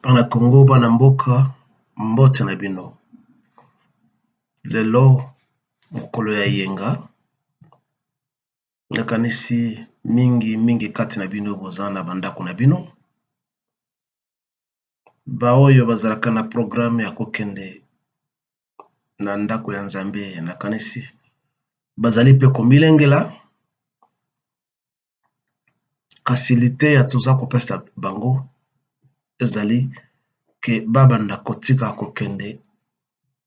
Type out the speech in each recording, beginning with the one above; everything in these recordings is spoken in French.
Bana Congo bana mboka mbote na bino. Lelo mokolo ya yenga nakanisi mingi kati na bino boza na bandako na bino. Ba oyo bazalaka na programme ya kokende na ndako ya Nzambe nakanisi bazali pe komilengela kasi liteya toza kopesa bango ezali ke babanda kotika kokende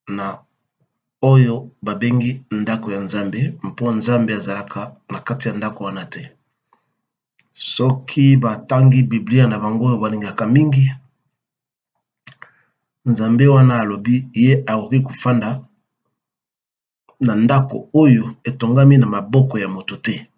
na oyo babengi ndako ya Nzambe mpo Nzambe azalaka na kati ya ndako wana te. Soki batangi Biblia na bango oyo balingaka mingi, Nzambe wana alobi ye akoki kofanda na ndako oyo etongami na maboko ya moto te.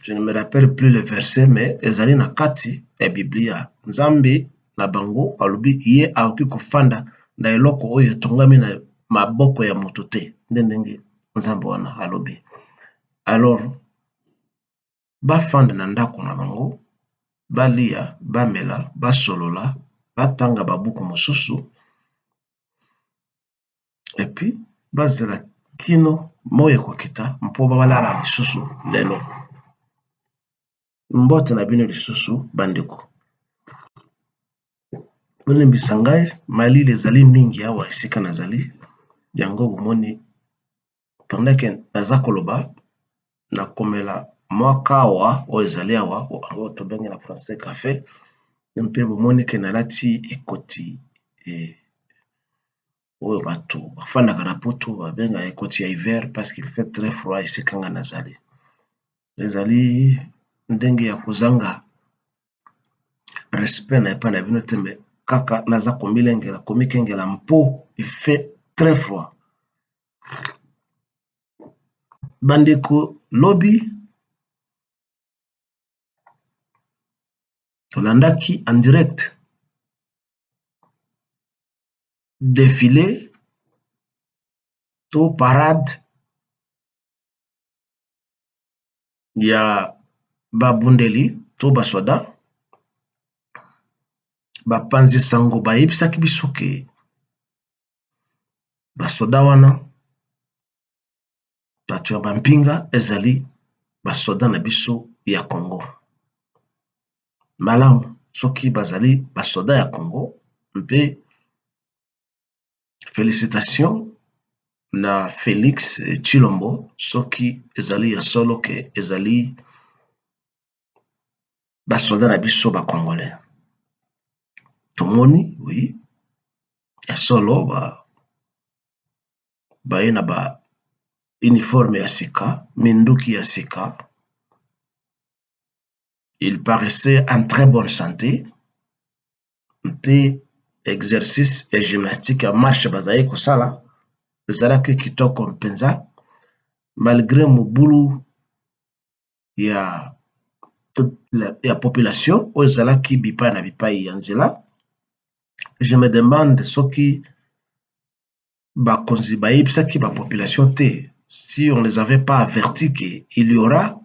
Je ne me rappelle plus le verset, mais ezali na kati ya Biblia. Nzambe na bango alobi ye akoki kofanda na eloko oyo etongami na maboko ya moto te. Ndenge Nzambe wana alobi. Alors, bafanda na ndako na bango, balia, bamela, basolola, batanga babuku mosusu, et puis bazela kino moye kokita mpo balala lisusu lelo. Mbote na bino lisusu bandeko. Bolembisa ngai malili ezali mingi awa esika nazali yango bomoni pendant que naza koloba nakomela mwa kawa oyo ezali awa oyo tobengi na français café mpe bomoni ke nalati ekoti oyo bato bafandaka na poto babenga ekoti ya hiver parce qu'il fait très froid esika nga nazali. Ezali ndenge ya kozanga respect na epai na bino te me kaka naza komikengela mpo il fait très froid. Bandeko lobi tolandaki en direct défilé to parade ya babundeli to basoda bapanzi sango bayebisaki biso ke basoda wana bato ya bampinga ezali basoda na biso ya Congo. Malamu soki bazali basoda ya Congo mpe félicitations na Félix Tshilombo soki ezali ya solo ke ezali basoda na biso ba Congolais. Tomoni oui ya solo baye na ba uniforme ya sika, minduki ya sika. Il paraissait en très bonne santé. Mpe exercice et gymnastique ya marche bazali kosala ezalaki kitoko mpenza malgré mobulu ya population oyo ezalaki bipai na bipai ya nzela. Je me demande soki bakonzi bayebisaki ba population te si on les avait pas avertis qu'il y aura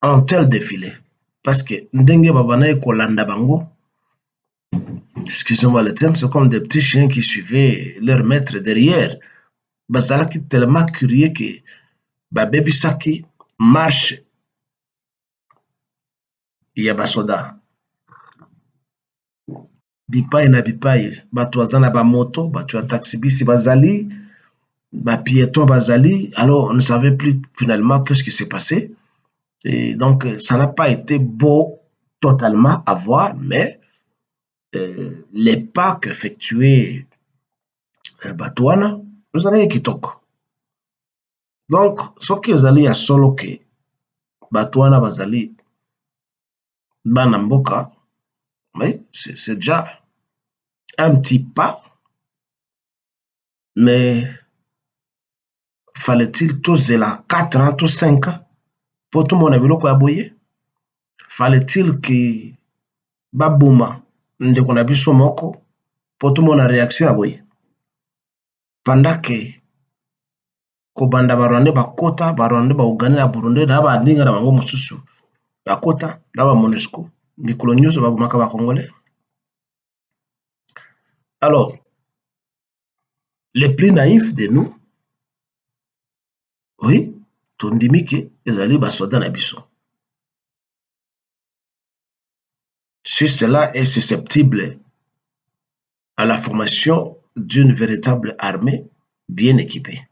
un tel défilé parce que ndenge babanaye kolanda bango, excusez-moi le terme, c'est comme des petits chiens qui suivaient leur maître derrière. Bazalaki tellement curieux que babebisaki marche ya basoda bipai na bipai, bato baza na bamoto, bato ya taxi bisi bazali, bapiétons bazali. Alors on ne savait plus finalement qu'est-ce qui s'est passé. Et donc ça n'a pas été beau totalement à voir, mais les pas qu'effectuaient bato wana ezalaki kitoko. Donc soki ezali ya solo ke bato wana bazali bana mboka, oui, c'est déjà un petit pas, mais fallait-il tozela 4 ans to 5 ans po tomona biloko ya boye? Fallait-il que baboma ndeko na biso moko po tomona réaction ya boye? Pendant que kobanda barwandais bakota, barwandais bauganda na Burundi na baninga na bango mosusu bakota na ba MONUSCO mikolo nyonso babomaka bacongolais. Alors, les plus naïfs de nous, oui, tondimi ke ezali basoda na biso. Si cela est susceptible à la formation d'une véritable armée bien équipée.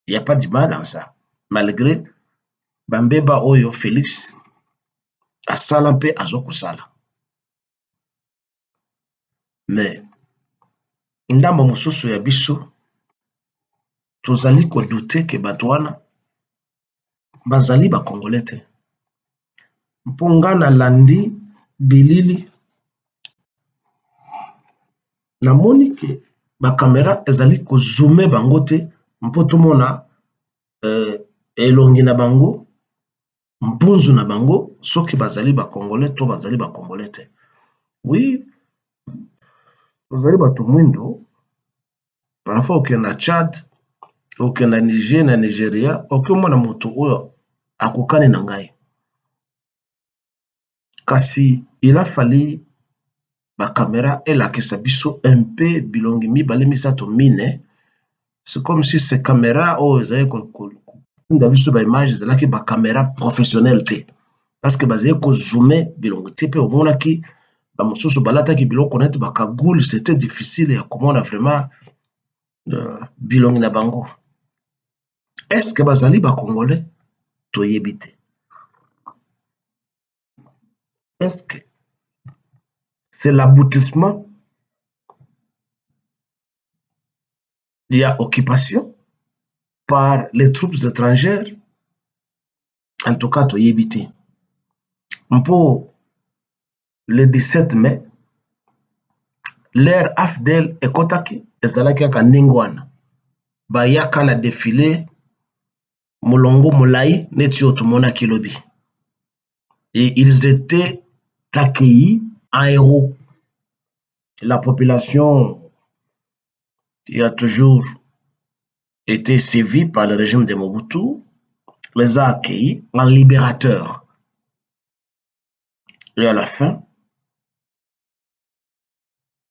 Il n'y a pas de mal dans ça. Malgré Bambeba Oyo Félix, asala mpe azokosala. Mais ndambo mosusu ya biso tozali kodute ke bato wana bazali bacongolais te. Mpo nga nalandi bilili namoni ke bakamera ezali kozume bango te mpo tomona elongi na bango, mpunzu na bango, soki bazali bacongolais to bazali bacongolais te. Oui, tozali bato mwindo, parfois okenda Tchad, okenda Niger na Nigeria, okomona moto oyo akokani na ngai. Kasi il a fallu bakamera elakisa biso un peu bilongi mibale misato mine. C'est comme si ces caméras oyo ezali kotinda biso baimage ezalaki bakamera professionnel te. Parce que bazali kozume bilongi te mpe omonaki bamosusu balataki biloko neti bakagule, c'était difficile ya komona vraiment bilongi na bango. Est-ce que bazali bacongolais? Toyebi te. Est-ce que c'est l'aboutissement de la occupation par les troupes étrangères? En tout cas, toyebi te. Mpo le 17 mai, l'ère AFDEL ekotaki ezalaki kaka ndenge wana. Bayaka na défilé molongo molai neti oyo tomonaki lobi. Et ils étaient accueillis en héros. La population qui a toujours été sévie par le régime de Mobutu les a accueillis en libérateurs. Et à la fin,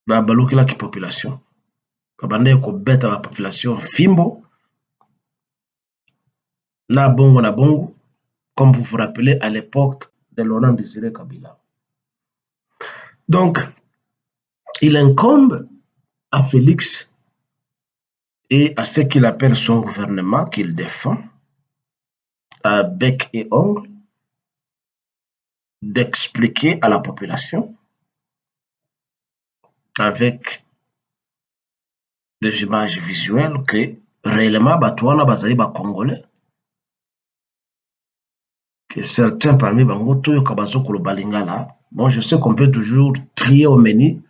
babalukilaki population. Babandaki kobeta ba population fimbo na bongo, comme vous vous rappelez à l'époque de Laurent Désiré Kabila. Donc, il incombe à Félix et à ce qu'il appelle son gouvernement qu'il défend, à bec et ongle, d'expliquer à la population avec des images visuelles que réellement Batouana bazali ba Congolais, que certains parmi bango toyo kabazoko lo balingala. Bon, je sais qu'on peut toujours trier au menu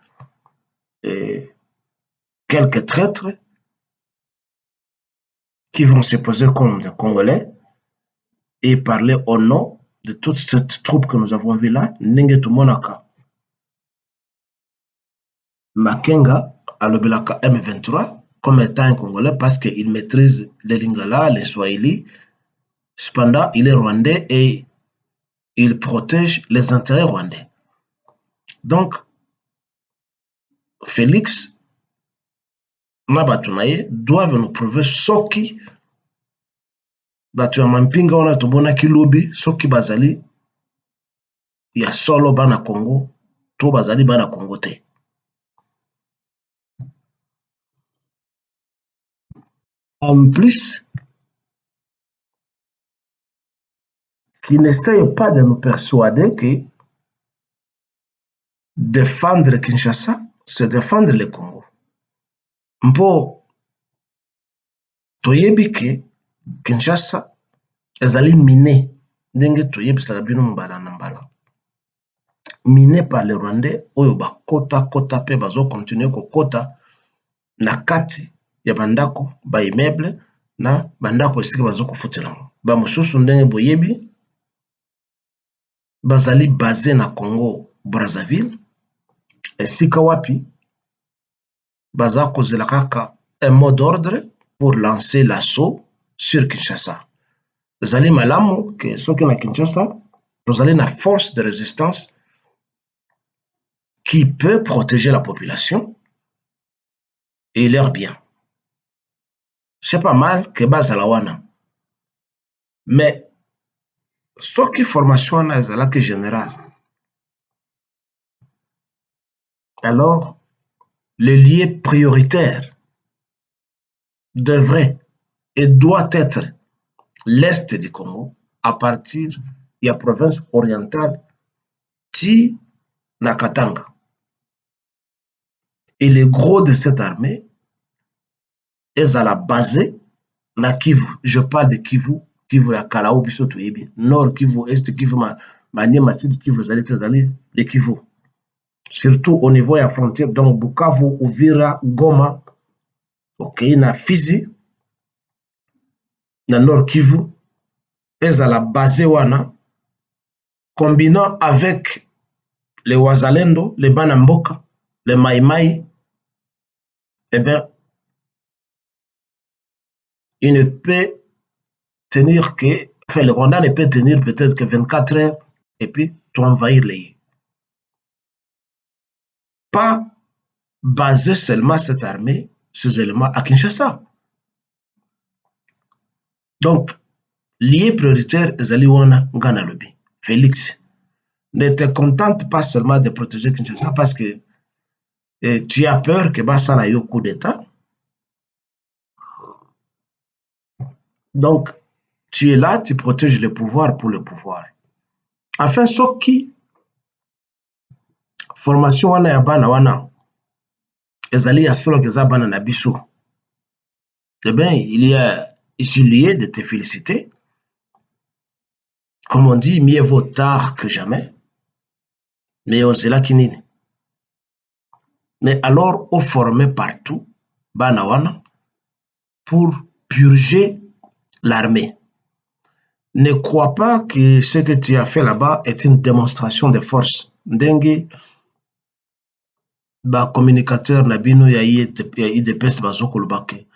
quelques traîtres qui vont se poser comme des Congolais et parler au nom de toute cette troupe que nous avons vue là. Ndenge tumonaka Makenga alobelaka M23 comme étant un Congolais parce qu'il maîtrise les Lingala, les Swahili. Cependant, il est rwandais et il protège les intérêts rwandais. Donc, Félix Nabatunaye doivent nous prouver soki batu ya mampinga wana tobonaki lobi soki bazali ya solo bana Congo to bazali bana Congo te. En plus, qui n'essaye pas de nous persuader que défendre Kinshasa, c'est défendre le Congo. Mpo toyebi ke Kinshasa ezali miné ndenge toyebisaka bino mbala na mbala. Miné par les Rwandais oyo bakota pe bazo continuer kokota na kati ya bandako ba immeuble na bandako esika bazo kofutela. Ba mosusu ndenge boyebi bazali basé na Congo Brazzaville esika wapi baza kozela kaka un mot d'ordre pour lancer l'assaut sur Kinshasa. Ezali malamu ke soki na Kinshasa tozali na force de résistance qui peut protéger la population et leurs biens. C'est pas mal que bazala wana. Mais ce qui formation wana ezalaki général. Alors, le lieu prioritaire devrait et doit être l'Est du Congo à partir de la province orientale ti na Katanga. Et le gros de cette armée est à la basée na Kivu. Je parle de Kivu, Kivu ya Kalao biso toyebi. Nord Kivu, Est Kivu, Maniema, Sud Kivu, zali de Kivu. Surtout au niveau de la frontière, donc Bukavu, Uvira, Goma, ok, na Fizi, na Nord Kivu, est à la basée wana, combinant avec les Wazalendo, les Banamboka, les Maïmaï, eh bien, il ne peut tenir que, enfin, le Rwanda ne peut tenir peut-être que 24 heures et puis tu envahir les. Pas baser seulement cette armée sur ces éléments à Kinshasa. Donc, lié prioritaire, Ezali Wana Ngana Lobi. Félix, ne te contente pas seulement de protéger Kinshasa parce que tu as peur que Bassa ait un coup d'État. Donc, tu es là, tu protèges le pouvoir pour le pouvoir. Enfin, ce qui, formation wana ya bana wana, ezali ya solo keza bana na biso. Eh bien, il suis lié de te féliciter. Comme on dit, mieux vaut tard que jamais. Mais c'est là qui n'est. Mais alors, on formait partout, bana wana, pour purger l'armée. Ne crois pas que ce que tu as fait là-bas est une démonstration de force. Ndengue, ba communicateur Nabino IDPS Bazokolbake,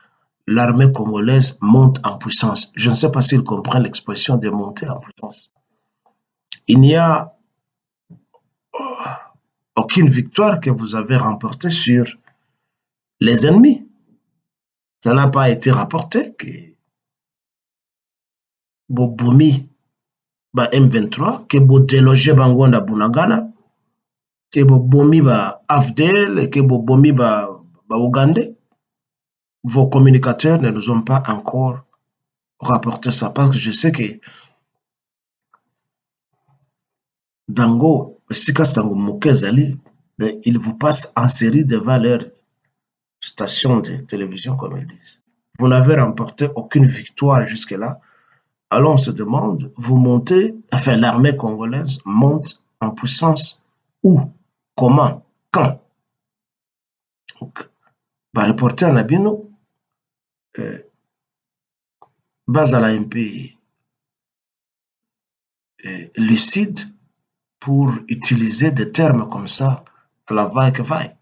l'armée congolaise monte en puissance. Je ne sais pas s'il comprend l'expression de monter en puissance. Il n'y a aucune victoire que vous avez remportée sur les ennemis. Ça n'a pas été rapporté que Bobomi ba M23, que bo déloger Bangwanda Bunagana, que Bobomi ba Afdel, que Bobomi ba Ougandais. Vos communicateurs ne nous ont pas encore rapporté ça parce que je sais que Dango, Sika Sango Mokezali, ils vous passent en série devant leur station de télévision, comme ils disent. Vous n'avez remporté aucune victoire jusque-là. Alors on se demande, vous montez, enfin l'armée congolaise monte en puissance où, comment, quand. Donc, bah, reporter Nabino, Bazala un peu lucide pour utiliser des termes comme ça à la vaille que vaille.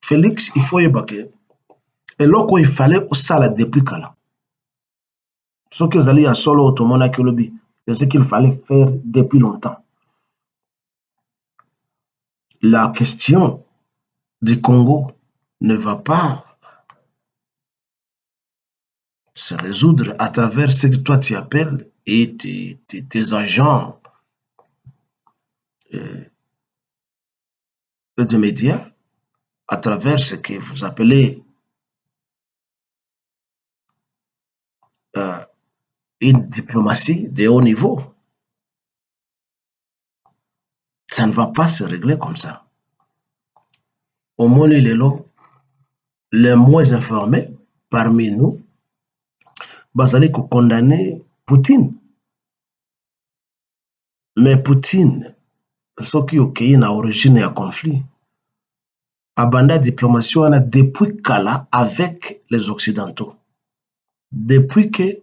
Félix, il faut y baquer. Et là, il fallait au salle depuis Kala. Ce que vous allez à solo automona Kolobi, c'est ce qu'il fallait faire depuis longtemps. La question du Congo ne va pas se résoudre à travers ce que toi tu appelles et tes agents de médias, à travers ce que vous appelez une diplomatie de haut niveau. Ça ne va pas se régler comme ça. Au moins, les moins informés parmi nous, vous allez condamner Poutine. Mais Poutine, ce qui est à l'origine du conflit, abanda diplomatie depuis Kala avec les Occidentaux. Depuis que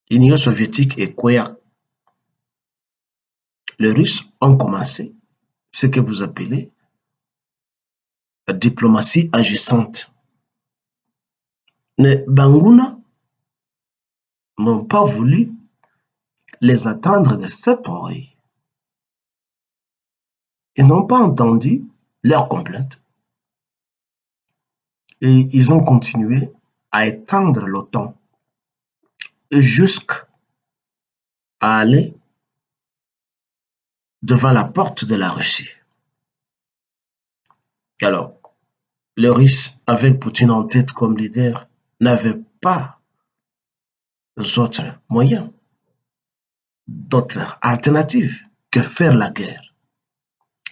l'Union soviétique et Koya, les Russes ont commencé ce que vous appelez la diplomatie agissante. Les Banguna n'ont pas voulu les attendre de cette oreille. Ils n'ont pas entendu leurs complaintes. Et ils ont continué à étendre l'OTAN jusqu'à aller devant la porte de la Russie. Alors, les Russes, avec Poutine en tête comme leader, n'avaient pas d'autres moyens, d'autres alternatives que faire la guerre.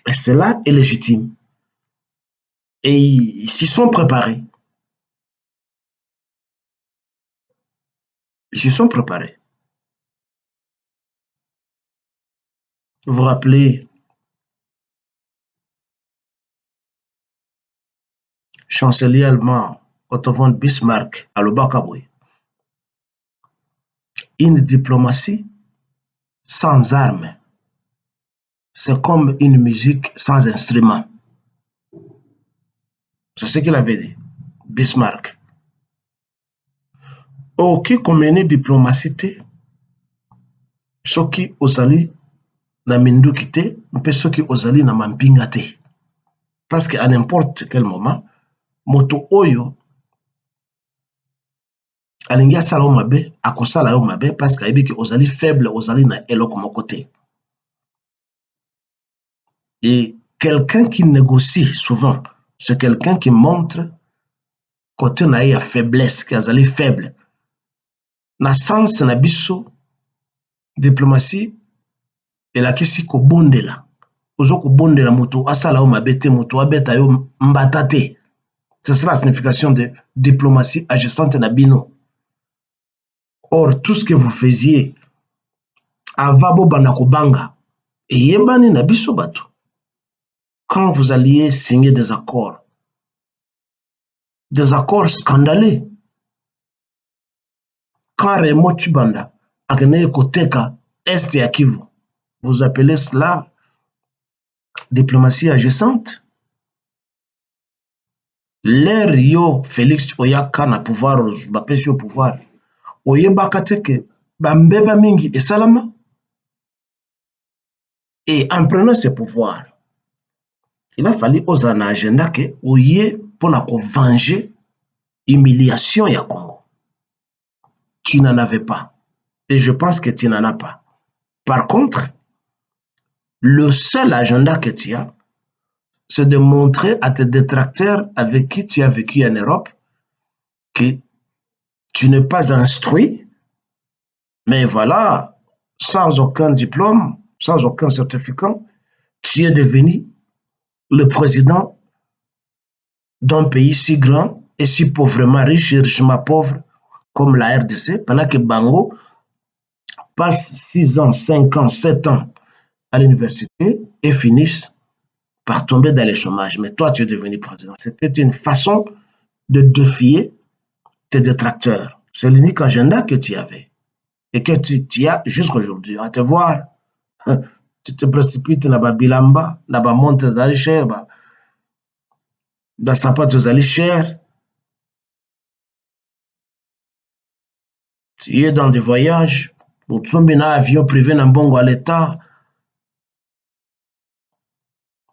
Et cela est légitime. Et ils s'y sont préparés. Ils s'y sont préparés. Vous vous rappelez, chancelier allemand Otto von Bismarck à l'Obakaboui, une diplomatie sans armes, c'est comme une musique sans instrument. C'est ce qu'il avait dit, Bismarck. Oki komene diplomatie te, soki ozali na minduki te, mpe soki ozali na mampinga te. Parce qu'à n'importe quel moment, moto oyo alingi asala yo mabe, akosala yo mabe parce qu'ayebi ke ozali faible, ozali na eloko moko te. Et quelqu'un qui négocie souvent, c'est quelqu'un qui montre côté na ye ya faiblesse, ki azali faible. Na sens na biso, diplomatie elakisi kobondela. Ozo kobondela moto asala yo mabe te, moto abeta yo mbata te. C'est ça la signification de diplomatie agissante na bino. Or, tout ce que vous faisiez avant bobanda kobanga, eyebani na biso bato. Quand vous alliez signer des accords scandaleux, quand Raymond Tshibanda akende koteka est ya Kivu, vous appelez cela diplomatie agissante? L'air yo Félix Oyaka na pouvoir, bapesi yo pouvoir, oyebaka te ke bambeba mingi esalama. Et en prenant ce pouvoir, il a fallu oza na agenda ke oye pona ko venger humiliation ya Congo. Tu n'en avais pas. Et je pense que tu n'en as pas. Par contre, le seul agenda que tu as, c'est de montrer à tes détracteurs avec qui tu as vécu en Europe que tu n'es pas instruit, mais voilà, sans aucun diplôme, sans aucun certificat, tu es devenu le président d'un pays si grand et si pauvrement riche et richement pauvre comme la RDC, pendant que Bango passe 6 ans, 5 ans, 7 ans à l'université et finissent par tomber dans le chômage. Mais toi, tu es devenu président. C'était une façon de défier tes détracteurs. C'est l'unique agenda que tu avais et que tu as jusqu'à aujourd'hui. À te voir, tu te précipites dans la bilamba, dans la monte zali cher, dans la sapato zali cher. Tu es dans des voyages, pour tomber dans un avion privé dans bongo à l'État.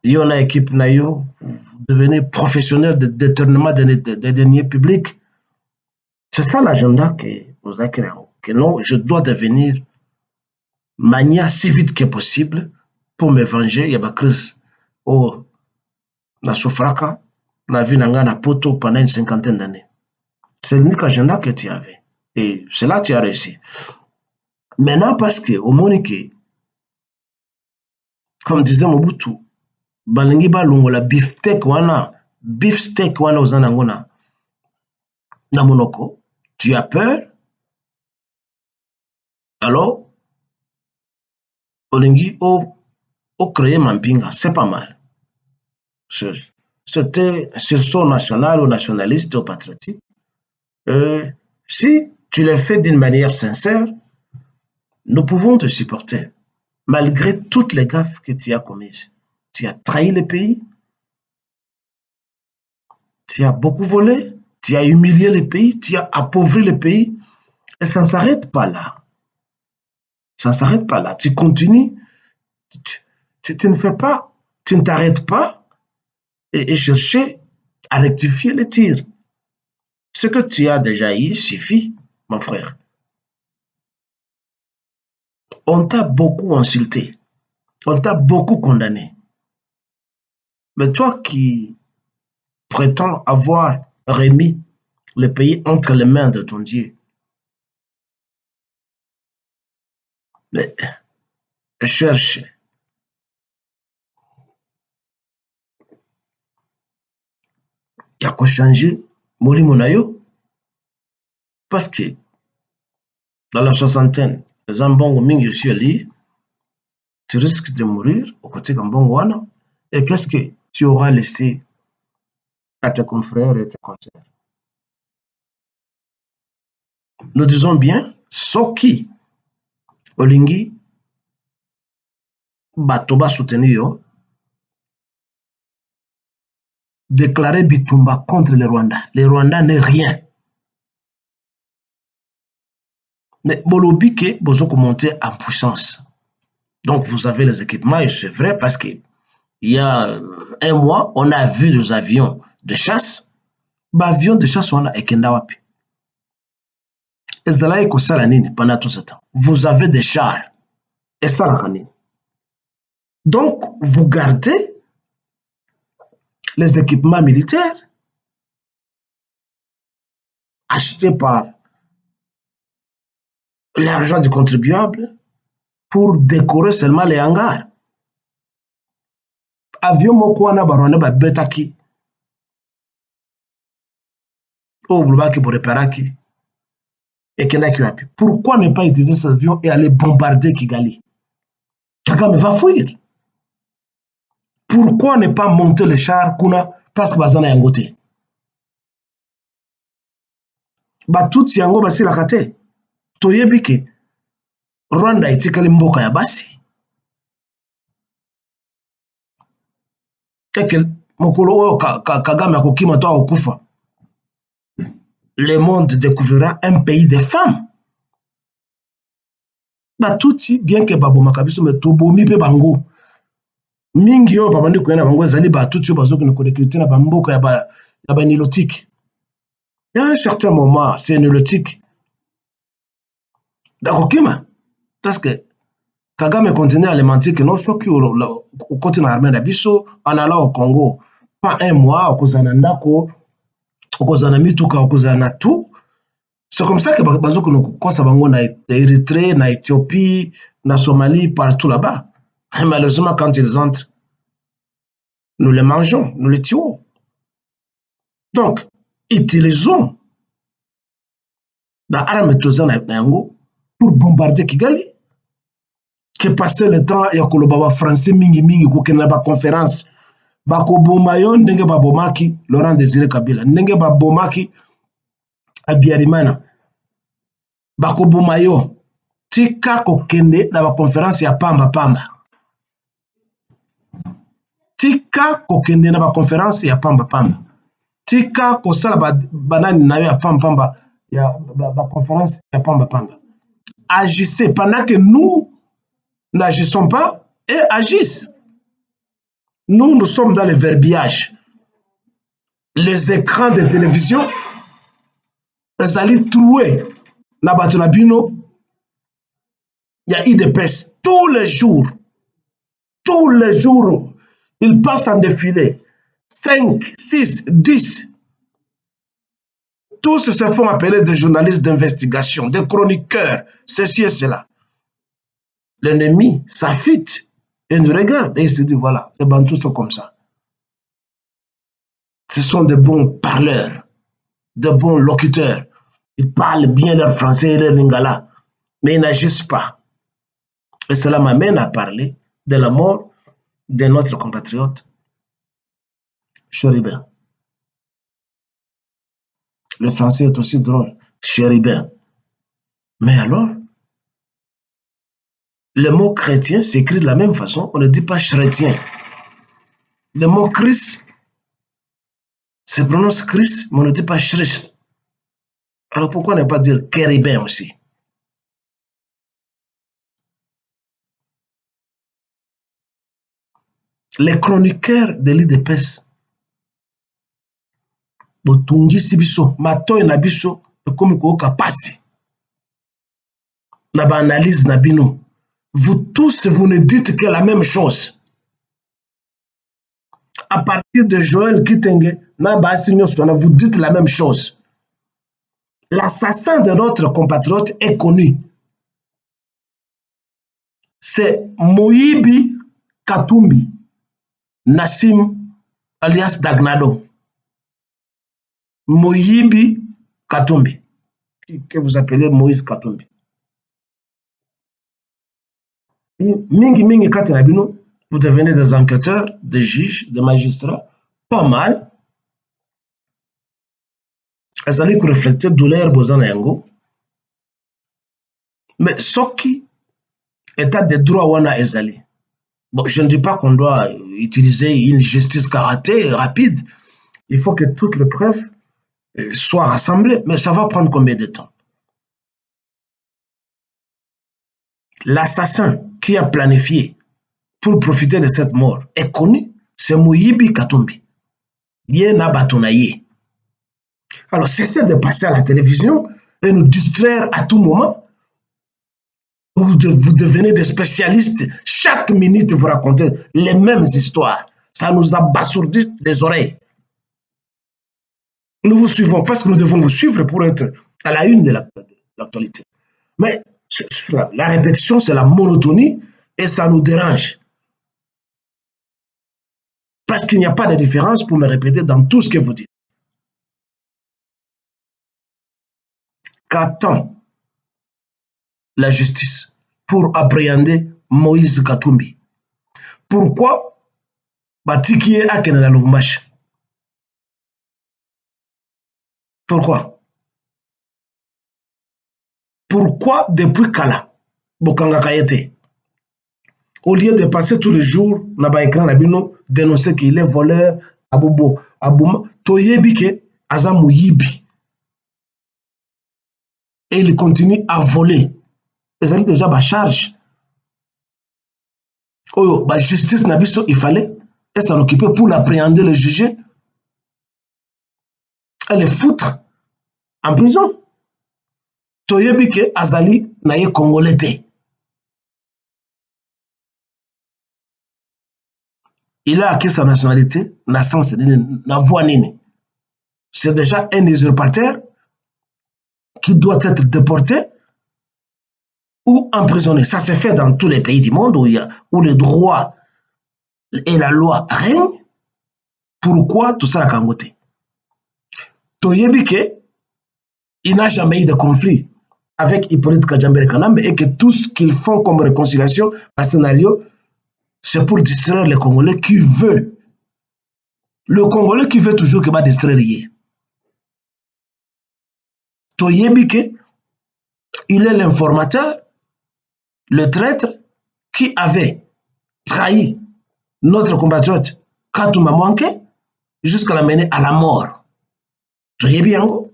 Yo na équipe na yo, vous devenez professionnel de détournement des deniers publics. C'est ça l'agenda que vous avez créé. Que non, je dois devenir mania si vite que possible pour me venger. Il y a ma crise. Oh, na Sofraka, na vie na poto pendant une cinquantaine d'années. C'est l'unique agenda que tu avais. Et c'est là que tu as réussi. Maintenant, parce que, au Monique, comme disait Mobutu, balingi balongola beefsteak wana ozana ngona na monoko, tu as peur, alors olingi o créer mampinga, c'est pas mal. C'était sursaut national ou nationaliste ou patriotique. Si tu l'as fait d'une manière sincère, nous pouvons te supporter, malgré toutes les gaffes que tu as commises. Tu as trahi le pays, tu as beaucoup volé, tu as humilié le pays, tu as appauvri le pays, et ça ne s'arrête pas là. Ça ne s'arrête pas là. Tu continues, tu ne fais pas, tu ne t'arrêtes pas et chercher à rectifier les tirs. Ce que tu as déjà eu suffit, mon frère. On t'a beaucoup insulté, on t'a beaucoup condamné. Mais toi qui prétends avoir remis le pays entre les mains de ton Dieu, mais cherche à quoi changer Molimo Nayo, parce que dans la soixantaine, les Ambongo Mingi Ali, tu risques de mourir au côté d'Ambongoana. Et qu'est-ce que tu auras laissé à tes confrères et tes consoeurs? Nous disons bien, Soki, Olingi, Batoba soutenir, déclarer Bitumba contre le Rwanda. Le Rwanda n'est rien. Mais Bolobike, Bozoko monter en puissance. Donc vous avez les équipements, et c'est vrai parce qu'il y a un mois, on a vu des avions de chasse. Avions de chasse, on a Ekendawapi. Ezalaï Kosalanini pendant tout ce temps. Vous avez des chars. Et ça, la ranine. Donc, vous gardez les équipements militaires achetés par l'argent du contribuable pour décorer seulement les hangars. Avion Mokwana Barone Betaki, Oblubaki Boreparaki, et Kenaki Wapi. Pourquoi ne pas utiliser cet avion et aller bombarder Kigali? Kagame va fuir. Pourquoi ne pas monter les chars Kuna parce que Bazana Yangote? Batutsi yango basilaka te. Toyebi ke Rwanda etikali mboka ya basi. Eke mokolo oyo Kagame akokima to akokufa. Le monde découvrira un pays de femmes. Batutsi bien que babomaka biso mais tobomi pe bango. Mingi oyo babandi koyena bango ezali batutsi oyo bazokende korekrute na bamboka ya banilotique. Il y a un certain moment, c'est nilotique. Dakokima. Parce que Kagame continue à mentir que non, ceux qui au côté de l'armée d'Abisso, en allant au Congo, pas un mois, au Kozana Ndako, au Kozana Mituka, au Kozana tout. C'est comme ça que Bazoko nous Sabango na Érythrée, na Éthiopie, na Somalie, partout là-bas. Et malheureusement, quand ils entrent, nous les mangeons, nous les tuons. Donc, utilisons l'arme pour bombarder Kigali. Que passer le temps ya koloba français mingi mingi kokena ba conférence bakoboma yo ndenge babomaki Laurent Désiré Kabila ndenge babomaki Abiyarimana bakoboma yo tika kokende na ba conférence ya pamba pamba tika kokende na ba conférence ya pamba pamba tika kosala banani na yo ya pamba pamba ya ba conférence ya pamba pamba. Agissez pendant que nous n'agissons pas et agissent. Nous sommes dans le verbiage. Les écrans de télévision, les alliés troués, Nabatunabino, il y a eu des pestes tous les jours. Tous les jours, ils passent en défilé. 5, 6, 10. Tous se font appeler des journalistes d'investigation, des chroniqueurs, ceci et cela. L'ennemi s'affite et nous regarde et il se dit voilà, les Bantous sont comme ça. Ce sont de bons parleurs, de bons locuteurs. Ils parlent bien leur français et leur lingala, mais ils n'agissent pas. Et cela m'amène à parler de la mort de notre compatriote Chéribin. Le français est aussi drôle, Chéribin. Mais alors, le mot chrétien s'écrit de la même façon, on ne dit pas chrétien. Le mot Christ se prononce Christ, mais on ne dit pas Christ. Alors pourquoi ne pas dire Chéribin aussi? Les chroniqueurs de l'IDPS, botungisi biso, matoy na biso, comme koka pasi. Na ba analyse na bino. Vous tous, vous ne dites que la même chose. À partir de Joël Kitenge, vous dites la même chose. L'assassin de notre compatriote est connu. C'est Moïbi Katumbi, Nassim alias Dagnado. Moïbi Katumbi, que vous appelez Moïse Katumbi. Mingi Katinabino, vous devenez des enquêteurs, des juges, des magistrats, pas mal. Elles allaient refléter douleur bozana yango. Mais ce qui état de droit wana ezali. Bon, je ne dis pas qu'on doit utiliser une justice karaté rapide. Il faut que toutes les preuves soient rassemblées. Mais ça va prendre combien de temps? L'assassin qui a planifié pour profiter de cette mort est connu. C'est Moïbi Katumbi. Yé na batonaye. Alors, cessez de passer à la télévision et nous distraire à tout moment. Vous devenez des spécialistes. Chaque minute, vous racontez les mêmes histoires. Ça nous abasourdit les oreilles. Nous vous suivons parce que nous devons vous suivre pour être à la une de l'actualité. Mais la répétition, c'est la monotonie et ça nous dérange. Parce qu'il n'y a pas de différence pour me répéter dans tout ce que vous dites. Qu'attend la justice pour appréhender Moïse Katumbi? Pourquoi Batikie Akenana Lubumbashi? Pourquoi? Pourquoi depuis Kala, Bokanga Kayete, au lieu de passer tous les jours, Naba Ekran Nabino, dénoncer qu'il est voleur, Abobo, Abouma, Toyebike, Azamou Yibi. Et il continue à voler. Et ça dit déjà, ma charge. Oh, la justice Nabiso, il fallait, et s'en occuper pour l'appréhender, le juger. Elle est foutre en prison. Toyebike Azali naye Congolais. Il a acquis sa nationalité, naissance, na voix nini. C'est déjà un usurpateur qui doit être déporté ou emprisonné. Ça se fait dans tous les pays du monde où le droit et la loi règnent. Pourquoi tout ça a cangoté? Toyebike, il n'a jamais eu de conflit avec Hippolyte Kajambere Kanambe et que tout ce qu'ils font comme réconciliation, un scénario, c'est pour distraire les Congolais qui veulent. Le Congolais qui veut toujours qu'il va distraire. Toyebike, il est l'informateur, le traître qui avait trahi notre compatriote Katouma Mwanke jusqu'à l'amener à la mort. Toyebiango,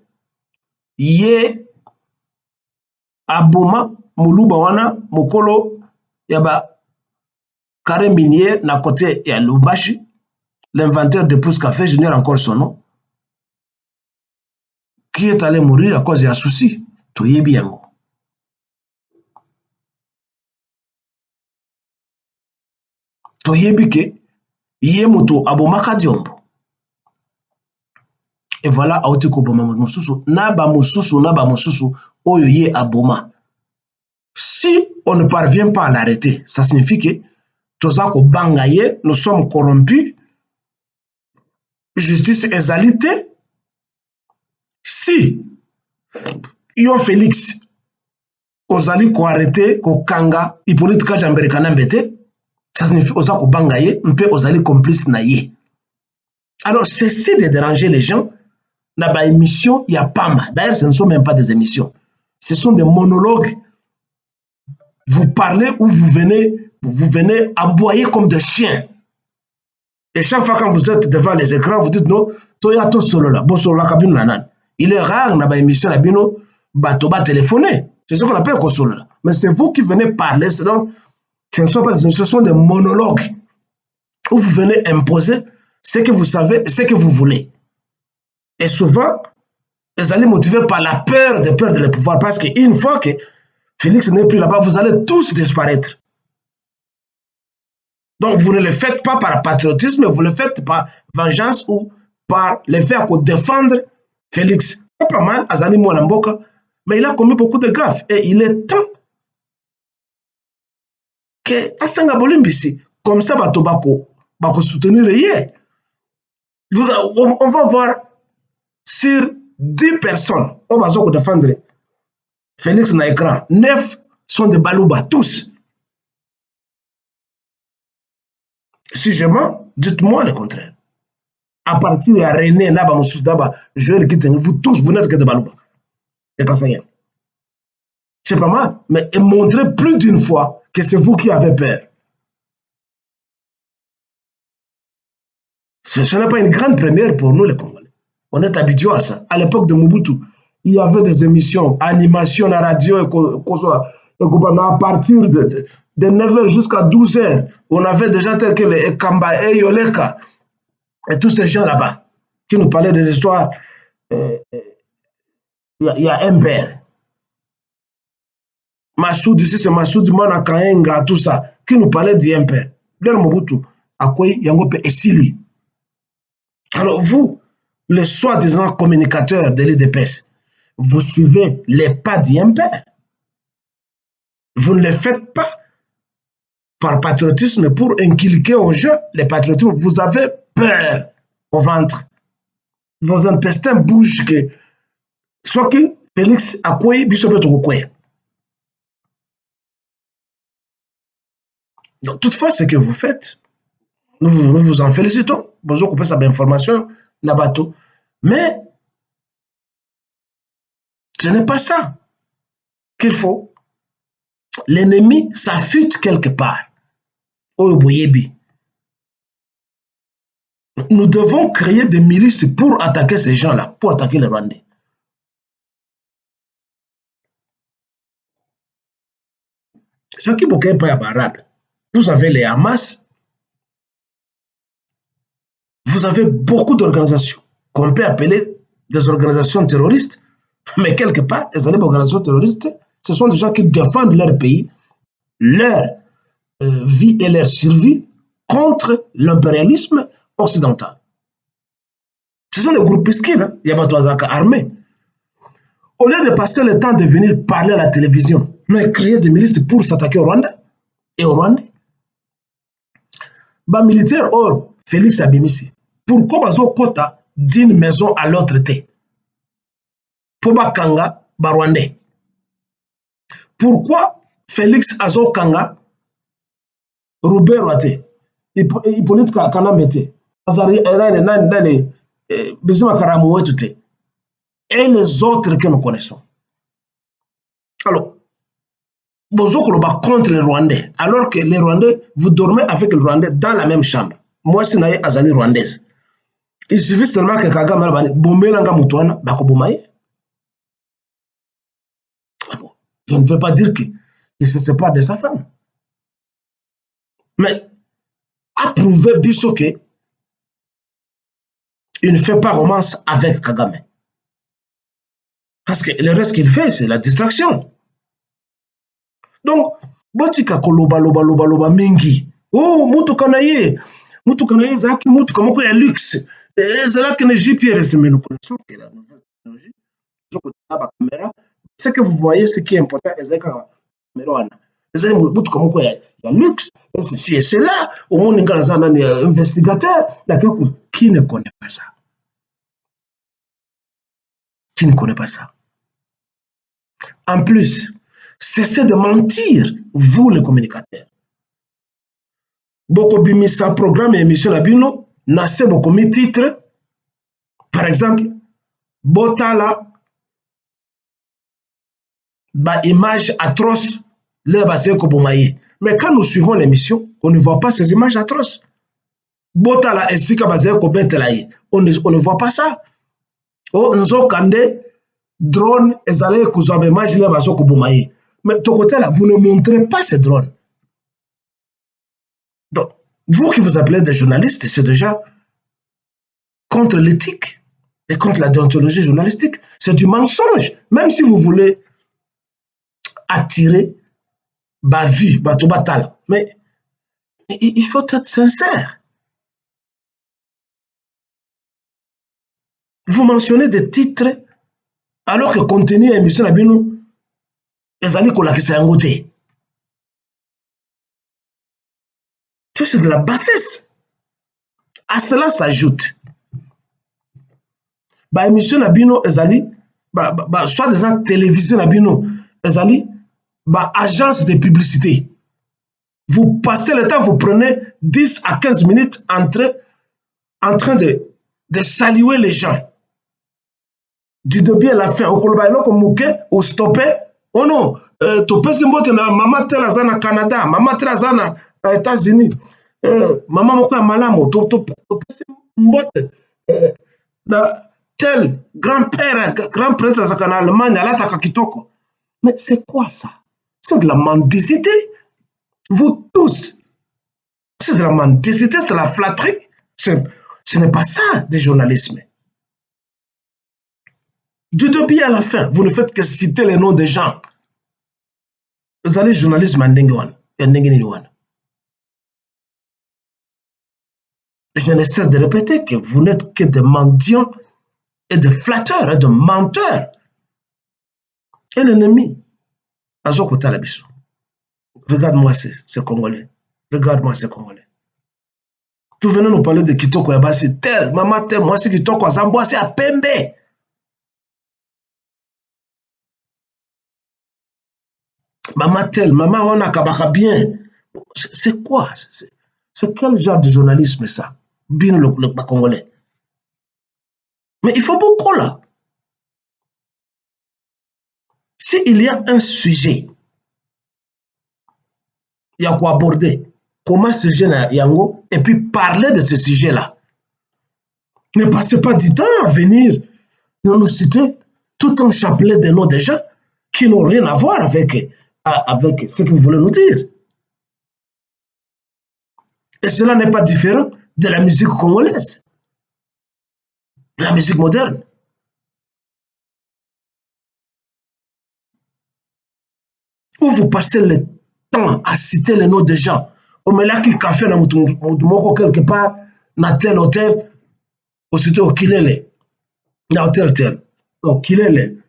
yé Aboma, Muluba wana, Mokolo, yaba carré minier na côté ya Lubumbashi, l'inventeur de Pousse Café, j'ignore encore son nom, qui est allé mourir à cause d'un souci. Toyebiango. Toyebike, yé moto Abomaka Diombo. Et voilà, Aotiko Boma Mosusu, Naba Mosusu, Oyo ye Aboma. Si on ne parvient pas à l'arrêter, ça signifie que Tozako Bangaye, nous sommes corrompus, justice exalité. Si Yo Félix, Ozali ko arrêter, ko kanga, Hippolyte Kajambere Kanambete, ça signifie Ozako Bangaye, mpe Ozali complice na ye. Alors, cessez de déranger les gens. Dans la émission, il y a PAMA. D'ailleurs, ce ne sont même pas des émissions. Ce sont des monologues. Vous parlez ou vous venez aboyer comme des chiens. Et chaque fois quand vous êtes devant les écrans, vous dites non, Toyato solo là, bon solo là, kabine nanan. Il est rare dans la émission, la bino, batoba téléphoner. C'est ce qu'on appelle solo là. Mais c'est vous qui venez parler, donc ce ne sont pas des émissions, ce sont des monologues. où vous venez imposer ce que vous savez, ce que vous voulez. Et souvent, vous allez motiver par la peur de perdre le pouvoir, parce qu'une fois que Félix n'est plus là-bas, vous allez tous disparaître. Donc, vous ne le faites pas par patriotisme, vous le faites par vengeance ou par le fait de défendre Félix. Pas mal, Azali Mouanamboka, mais il a commis beaucoup de gaffes. Et il est temps que Asanga Bolimbisi, comme ça, Batobako, Bako soutenir hier. On va voir sur 10 personnes, on va défendre Félix na écran. 9 sont des Balouba, tous. Si je mens, dites-moi le contraire. À partir de René, Naba, Moussous, Daba, Joël Kiteng, vous tous, vous n'êtes que des Balouba. C'est pas mal, mais montrez plus d'une fois que c'est vous qui avez peur. Ce n'est pas une grande première pour nous, les Congolais. On est habitués à ça. À l'époque de Mobutu, il y avait des émissions, animations à la radio, à partir de 9h jusqu'à 12h. On avait des gens tels que les Kamba et Yoleka et tous ces gens là-bas qui nous parlaient des histoires. Il y a un père. Massoud, ici c'est Massoud Manakaenga, tout ça, qui nous parlait d'un père. Leur Mobutu, à quoi Yangope et Sili. Alors vous, les soi-disant communicateurs de l'IDPS, vous suivez les pas d'un père. Vous ne le faites pas par patriotisme pour inculquer aux jeu les patriotismes. Vous avez peur au ventre. Vos intestins bougent que soit que Félix Akoué, Bishop Tokoué. Donc, toutefois, ce que vous faites, nous vous en félicitons. Bonjour, coupez ça d'information, Nabato. Mais ce n'est pas ça qu'il faut. L'ennemi s'affûte quelque part. Nous devons créer des milices pour attaquer ces gens-là, pour attaquer les Rwandais. Ce qui est pas arabe. Vous avez les Hamas, vous avez beaucoup d'organisations qu'on peut appeler des organisations terroristes, mais quelque part, les organisations terroristes, ce sont des gens qui défendent leur pays, leur vie et leur survie contre l'impérialisme occidental. Ce sont des groupuscules, hein? Il y a pas armés. Au lieu de passer le temps de venir parler à la télévision, mais créer des milices pour s'attaquer au Rwanda et au Rwandais, bah militaire, or, Félix Abimisi, pourquoi bazo kota d'une maison à l'autre té? Pour Bakanga, Barwandais. Pourquoi Félix Azo Kanga, Robert Wate, Hippolyte Kanambete, Azari Nani, Bisma Karamouetute, et les autres que nous connaissons. Alors, Bozokolo bat contre les Rwandais, alors que les Rwandais, vous dormez avec les Rwandais dans la même chambre. Moi, c'est naïe Azali rwandaise. Il suffit seulement que Kagame a bombé l'anga moutouana, bako bomaye. Je ne veux pas dire qu'il se sépare de sa femme. Mais, approuver Bissoke, il ne fait pas romance avec Kagame. Parce que le reste qu'il fait, c'est la distraction. Donc, botika koloba mingi. Oh, mutu kanaye zaki mutu kamoko ya luxe. Zalaki ne GPS, mais nous connaissons que la nouvelle technologie, ce que vous voyez, ce qui est important, c'est que la caméra, c'est mutu kamoko ya luxe. Et ceci et cela, au monde, il y a un investigateur, qui ne connaît pas ça. Qui ne connaît pas ça. En plus, cessez de mentir, vous les communicateurs. Beaucoup de programmes et émissions Labino, n'a beaucoup de titres. Par exemple, Botala, image atroce, les basé Kobomaye. Mais quand nous suivons l'émission, on ne voit pas ces images atroces. Botala et Sika basé Kobetelaye, on ne voit pas ça. Oh, nous avons kandé drone et allez kuzabe image les basé Kobomaye. Mais de ton côté là, vous ne montrez pas ces drones. Donc, Vous qui vous appelez des journalistes, c'est déjà contre l'éthique et contre la déontologie journalistique. C'est du mensonge. Même si vous voulez attirer Bavi, Bato Batal. Mais il faut être sincère. Vous mentionnez des titres alors que contenu émission à Bino, ezali kolakisa yango te. C'est de la bassesse. À cela s'ajoute ba émission na bino ezali soit des télévision na bino ezali ba agence de publicité. Vous passez le temps, vous prenez 10 à 15 minutes en train de saluer les gens. Du début à la fin, au Kolbaïlo, comme Mouké, au stoppé, oh non, topé simbote na maman tel azana Canada, maman tel azana États-Unis, maman moko ya malamo, topé simbote na tel grand-père, grand-prêtre azaka en Allemagne, alataka kitoko. Mais c'est quoi ça? C'est de la mendicité. Vous tous, c'est de la mendicité, c'est de la flatterie. Ce n'est pas ça du journalisme. Du début à la fin, vous ne faites que citer les noms des gens. Vous allez journalisme en Denguan. Je ne cesse de répéter que vous n'êtes que des mendiants et des flatteurs et des menteurs. Et l'ennemi, Azoko Talabiso. Regarde-moi ces Congolais. Regarde-moi ces Congolais. Vous venez nous parler de Kitoko Yabasi, tel, maman tel, moi c'est Kitoko Azamboa, c'est à Pembe. Maman tel, maman on a kabaka bien. C'est quoi? C'est quel genre de journalisme ça? Bien le Congolais. Mais il faut beaucoup là. S'il y a un sujet, il y a quoi aborder. Comment ce sujet là, Yango, et puis parler de ce sujet-là. Ne passez pas du temps à venir nous citer tout un chapelet de noms de gens qui n'ont rien à voir avec ce que vous voulez nous dire. Et cela n'est pas différent de la musique congolaise, de la musique moderne. Où vous passez le temps à citer les noms des gens. On met là qui café dans mon quelque part, dans tel hôtel, aussitôt au Kilele, dans hôtel tel. Donc, Kilele,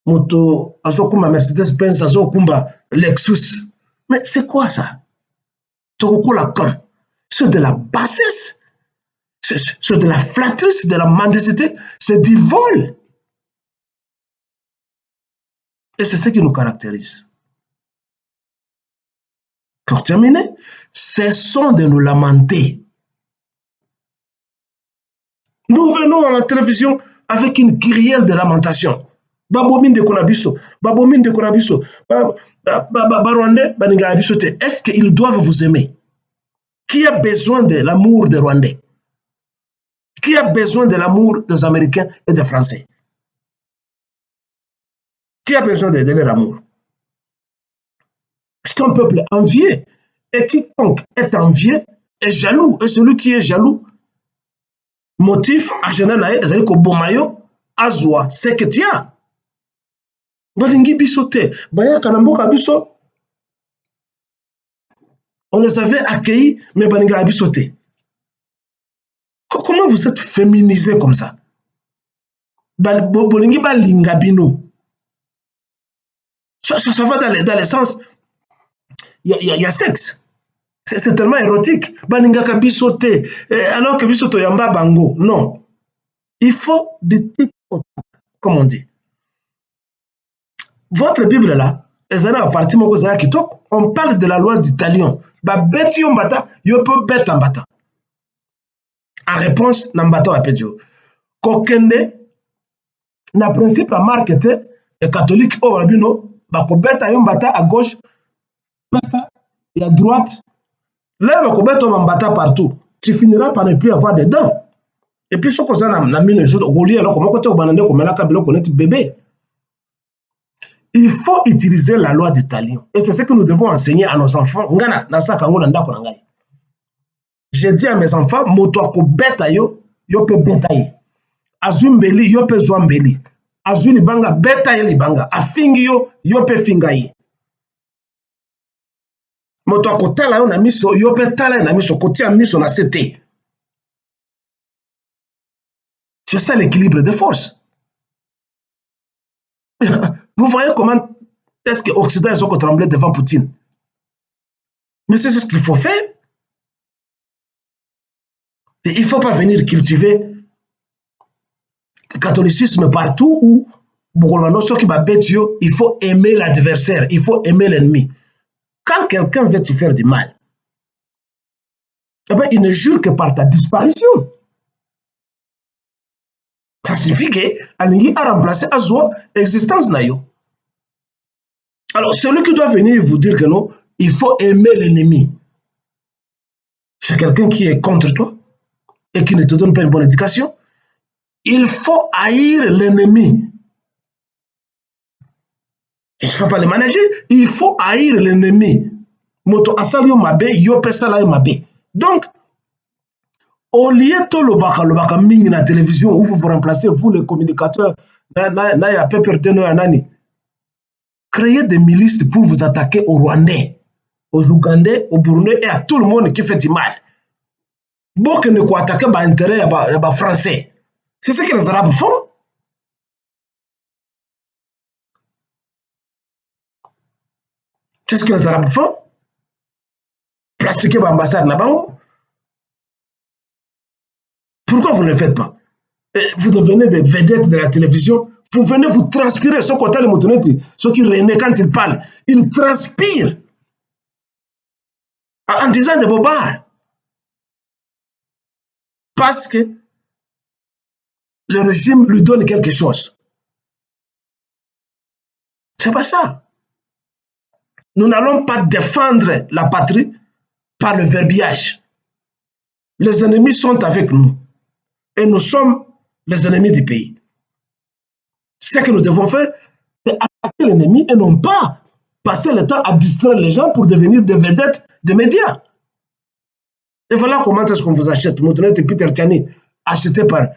moto, Azokumba Mercedes-Benz, Azokumba Lexus. Mais c'est quoi ça? C'est de la bassesse, c'est de la flatterie, c'est de la mendicité, c'est du vol. Et c'est ce qui nous caractérise. Pour terminer, cessons de nous lamenter. Nous venons à la télévision avec une kyrielle de lamentation. Babomine de Konabiso, Babomine de Konabiso, Rwandais, Baninga Abisote. Est-ce qu'ils doivent vous aimer? Qui a besoin de l'amour des Rwandais? Qui a besoin de l'amour des Américains et des Français? Qui a besoin de leur amour? C'est un peuple envié. Et quiconque est envié est jaloux. Et celui qui est jaloux, motif, Ajenanae, Zaliko Bomayo, Azwa, Seketia. Balingi Bisote, Baya Kanamboka Biso, on les avait accueillis, mais Balinga Bisote. Comment vous êtes féminisé comme ça? Bolingi Balinga Bino. Ça va dans le sens, il y a sexe. C'est tellement érotique. Baninga Bisote, alors que Bisoto Yamba Bango. Non. Il faut des titres, comme on dit. Votre Bible là, on parle de la loi du talion. En réponse, Nambata Apedio. Kokende, na principe à marketer, les catholiques au rabino, bakobeta yombata à gauche, et à droite. Là, bakobeta yombata partout. Tu finiras par ne plus avoir de dents. Et puis, ce qu'on a mis les autres, alors comment tu as banane comme là, quand on est bébé. Il faut utiliser la loi du talion. Et c'est ce que nous devons enseigner à nos enfants. J'ai dit à mes enfants, moto ako beta yo, yo pe beta ye. Azui mbeli, yo pe zwa mbeli. Azui libanga, beta ye libanga. Afingi yo, yo pe finga ye. Moto ako tala yo na miso, yo pe tala yo na miso, kotia miso na sete. C'est ça l'équilibre de force. Vous voyez comment est-ce que l'Occident est tremblé devant Poutine? Mais c'est ce qu'il faut faire. Et il ne faut pas venir cultiver le catholicisme partout où il faut aimer l'adversaire, il faut aimer l'ennemi. Quand quelqu'un veut te faire du mal, eh bien, il ne jure que par ta disparition. Ça signifie qu'il a remplacé à soi l'existence. Alors, celui qui doit venir vous dire que non, il faut aimer l'ennemi. C'est quelqu'un qui est contre toi et qui ne te donne pas une bonne éducation. Il faut haïr l'ennemi. Il ne faut pas le manager, il faut haïr l'ennemi. Moto asalio mabe, yo pesala mabe. Donc, au lieu de lobaka mingi na télévision où vous remplacez, vous les communicateurs, créez des milices pour vous attaquer aux Rwandais, aux Ougandais, aux Burundais et à tout le monde qui fait du mal. Beaucoup ne quoi attaquer par intérêt à français. C'est ce que les Arabes font. C'est ce que les Arabes font. Plastiquer l'ambassade là-bas. Pourquoi vous ne le faites pas? Vous devenez des vedettes de la télévision. Vous venez vous transpirer. Ce côté, ceux qui renaissent quand ils parlent, ils transpirent en disant des bobards. Parce que le régime lui donne quelque chose. C'est pas ça. Nous n'allons pas défendre la patrie par le verbiage. Les ennemis sont avec nous. Et nous sommes les ennemis du pays. Ce que nous devons faire, c'est attaquer l'ennemi et non pas passer le temps à distraire les gens pour devenir des vedettes des médias. Et voilà comment est-ce qu'on vous achète. Motonette Peter Tchani, acheté par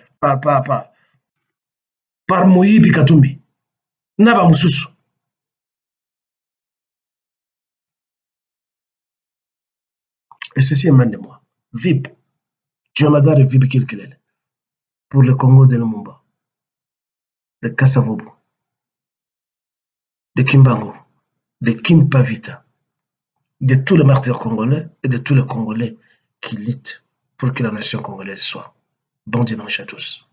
Moïbi Katumbi. Naba Moussousou. Et ceci émane de moi. VIP. Djamadar et VIP Kirkilele. Pour le Congo de Lumumba. De Kassavobo. De Kimbango. De Kimpavita. De tous les martyrs congolais et de tous les Congolais qui luttent pour que la nation congolaise soit. Bon dimanche à tous.